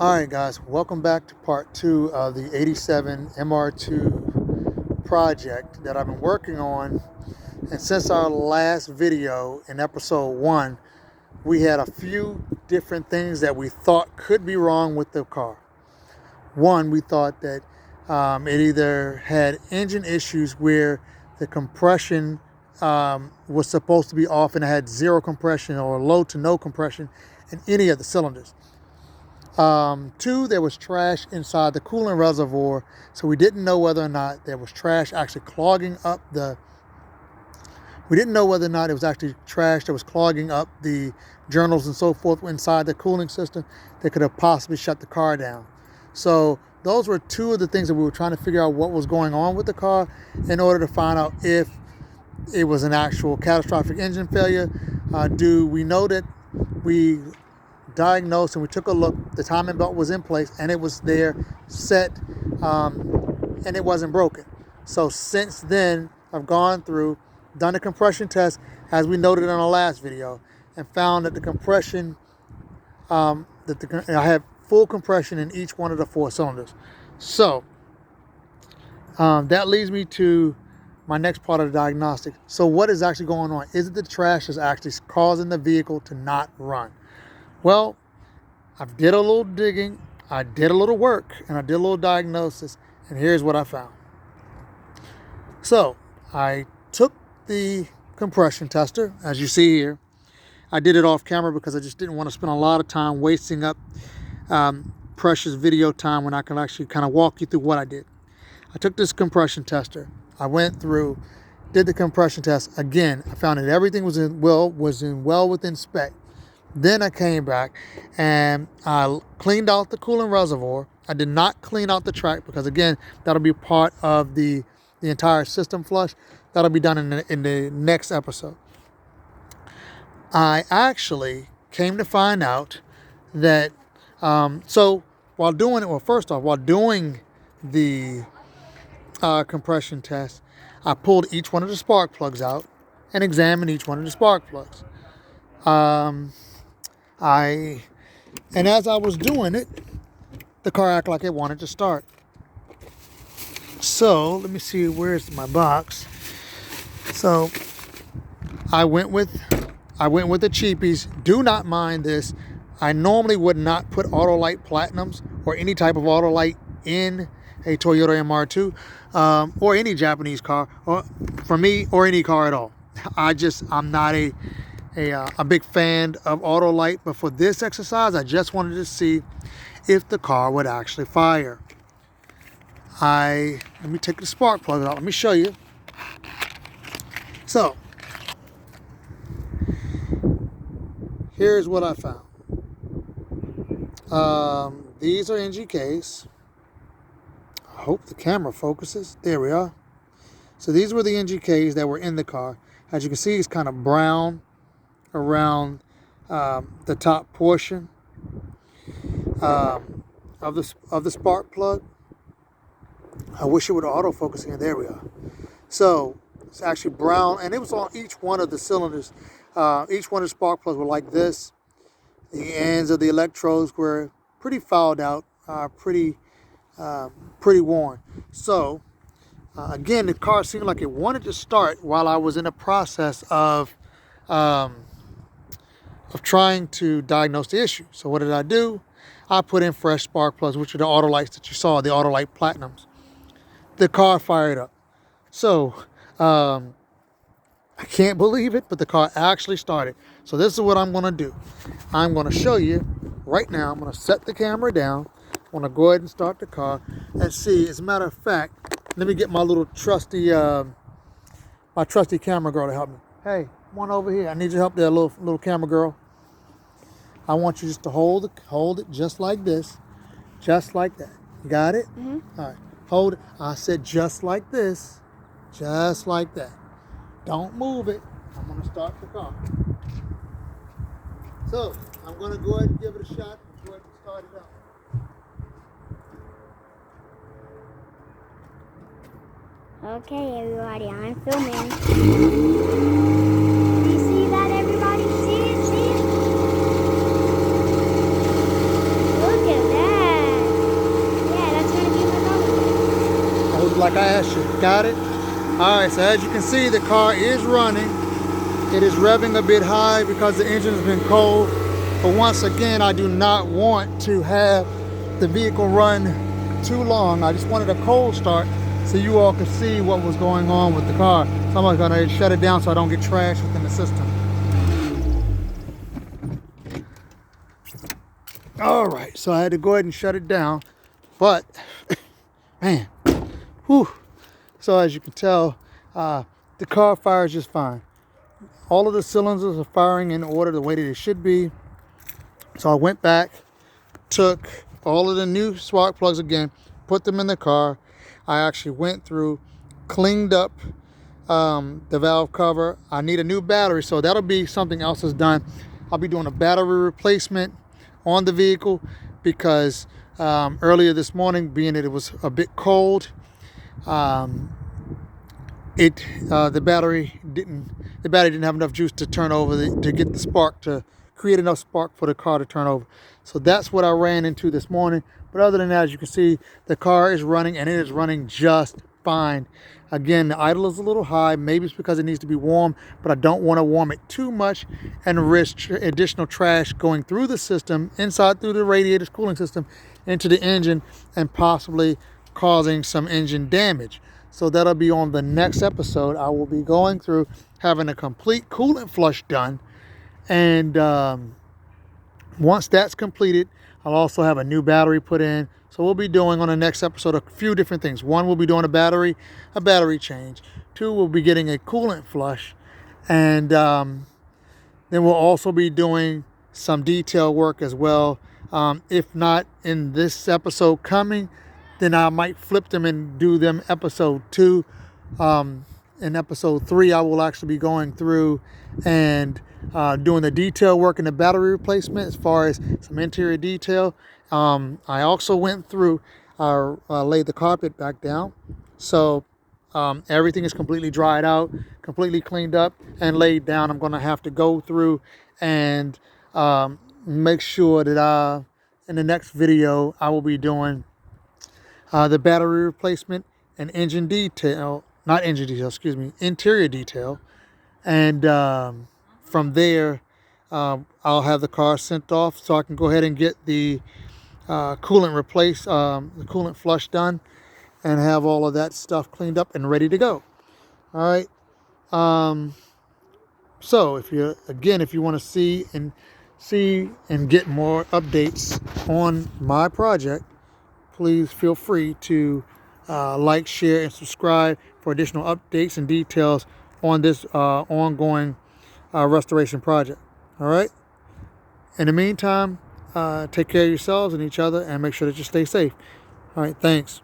Alright guys, welcome back to part 2 of the 87 Mr2 project that I've been working on. And since our last video in episode 1, we had a few different things that we thought could be wrong with the car. One, we thought that it either had engine issues where the compression was supposed to be off and it had zero compression or low to no compression in any of the cylinders. Two, there was trash inside the coolant reservoir, so we didn't know whether or not there was trash actually clogging up we didn't know whether or not it was actually trash that was clogging up the journals and so forth inside the cooling system that could have possibly shut the car down. So those were two of the things that we were trying to figure out what was going on with the car in order to find out if it was an actual catastrophic engine failure. Do we know that we diagnosed and we took a look, the timing belt was in place and it was there set, and it wasn't broken. So since then I've gone through, done a compression test as we noted in our last video, and found that the compression I have full compression in each one of the 4 cylinders. So that leads me to my next part of the diagnostic. So what is actually going on? Is it the trash that's actually causing the vehicle to not run? Well, I did a little digging, I did a little work, and I did a little diagnosis, and here's what I found. So I took the compression tester, as you see here. I did it off camera because I just didn't want to spend a lot of time wasting up precious video time when I can actually kind of walk you through what I did. I took this compression tester, I went through, did the compression test. Again, I found that everything was well within spec. Then I came back and I cleaned out the coolant reservoir. I did not clean out the track because, again, that'll be part of the entire system flush. That'll be done in the next episode. I actually came to find out that, so while doing it, well, first off, while doing the compression test, I pulled each one of the spark plugs out and examined each one of the spark plugs. And as I was doing it, the car acted like it wanted to start. So let me see, where's my box? So I went with the cheapies. Do not mind this. I normally would not put Autolite Platinums or any type of Autolite in a Toyota MR2 or any Japanese car, or for me, or any car at all. I'm not a big fan of Autolite, but for this exercise, I just wanted to see if the car would actually fire. Let me take the spark plug out. Let me show you. So, here's what I found. These are NGKs. I hope the camera focuses. There we are. So these were the NGKs that were in the car. As you can see, it's kind of brown around the top portion of the spark plug. I wish it would autofocus in. There we are. So it's actually brown, and it was on each one of the cylinders. Each one of the spark plugs were like this. The ends of the electrodes were pretty fouled out, pretty worn. So again, the car seemed like it wanted to start while I was in the process of trying to diagnose the issue. So what did I do? I put in fresh spark plugs, which are the Autolites that you saw, the Autolite Platinums. The car fired up. So I can't believe it, but the car actually started. So this is what I'm going to do. I'm going to show you right now. I'm going to set the camera down. I'm going to go ahead and start the car and see. As a matter of fact, let me get my little trusty camera girl to help me. Hey, come on over here. I need your help there, little camera girl. I want you just to hold it just like this, just like that. You got it? Mm-hmm. All right, hold it. I said just like this, just like that. Don't move it. I'm going to start the car. So I'm going to go ahead and give it a shot and go ahead and start it up. Okay, everybody, I'm filming. Do you see that, everybody? See it? Look at that. like I asked you. Got it? All right, so as you can see, the car is running. It is revving a bit high because the engine has been cold. But once again, I do not want to have the vehicle run too long. I just wanted a cold start so you all could see what was going on with the car. So I'm gonna shut it down so I don't get trash within the system. All right, so I had to go ahead and shut it down, but man, whew. So as you can tell, the car fires just fine. All of the cylinders are firing in order the way that it should be. So I went back, took all of the new spark plugs again, put them in the car. I actually went through, cleaned up the valve cover. I need a new battery, so that'll be something else is done. I'll be doing a battery replacement on the vehicle because earlier this morning, being that it was a bit cold, the battery didn't have enough juice to turn over to get the spark to create enough spark for the car to turn over. So that's what I ran into this morning. But other than that, as you can see, the car is running and it is running just fine. Again, the idle is a little high. Maybe it's because it needs to be warm, but I don't want to warm it too much and risk additional trash going through the system, inside through the radiator's cooling system, into the engine and possibly causing some engine damage. So that'll be on the next episode. I will be going through having a complete coolant flush done. And once that's completed, I'll also have a new battery put in. So we'll be doing on the next episode a few different things. One, we'll be doing a battery change. Two, we'll be getting a coolant flush. And then we'll also be doing some detail work as well. If not in this episode coming, then I might flip them and do them episode 2. In episode 3, I will actually be going through and doing the detail work in the battery replacement as far as some interior detail. I also went through, laid the carpet back down. So everything is completely dried out, completely cleaned up and laid down. I'm going to have to go through and make sure that in the next video, I will be doing the battery replacement and engine detail, not engine detail, excuse me, interior detail. And from there, I'll have the car sent off so I can go ahead and get the coolant replaced, the coolant flush done, and have all of that stuff cleaned up and ready to go. All right. So if you want to see and get more updates on my project, please feel free to like, share, and subscribe for additional updates and details on this ongoing restoration project. All right. In the meantime, take care of yourselves and each other and make sure that you stay safe. All right. Thanks.